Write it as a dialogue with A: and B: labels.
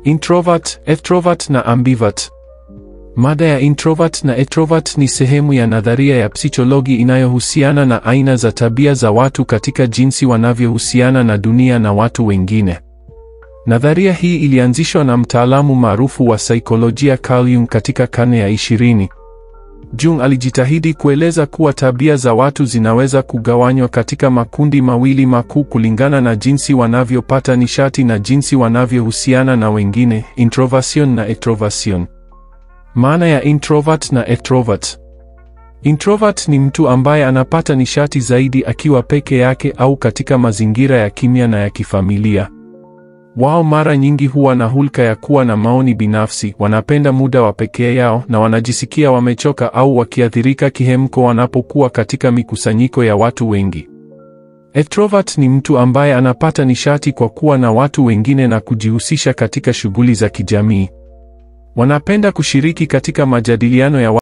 A: Introvert, extrovert na ambivert. Mada ya introvert na extrovert ni sehemu ya nadharia ya psikolojia inayohusiana na aina za tabia za watu katika jinsi wanavyohusiana na dunia na watu wengine. Nadharia hii ilianzishwa na mtaalamu maarufu wa saikolojia Carl Jung katika karne ya 20. Jung alijitahidi kueleza kuwa tabia za watu zinaweza kugawanywa katika makundi mawili makuu kulingana na jinsi wanavyopata nishati na jinsi wanavyohusiana na wengine, introversion na extroversion. Maana ya introvert na extrovert. Introvert ni mtu ambaye anapata nishati zaidi akiwa peke yake au katika mazingira ya kimya na ya kifamilia. Wao mara nyingi huwa na hulka ya kuwa na maoni binafsi, wanapenda muda wa pekee yao na wanajisikia wamechoka au wakiathirika kihemko wanapokuwa katika mikusanyiko ya watu wengi. Extrovert ni mtu ambaye anapata nishati kwa kuwa na watu wengine na kujihusisha katika shughuli za kijamii. Wanapenda kushiriki katika majadiliano ya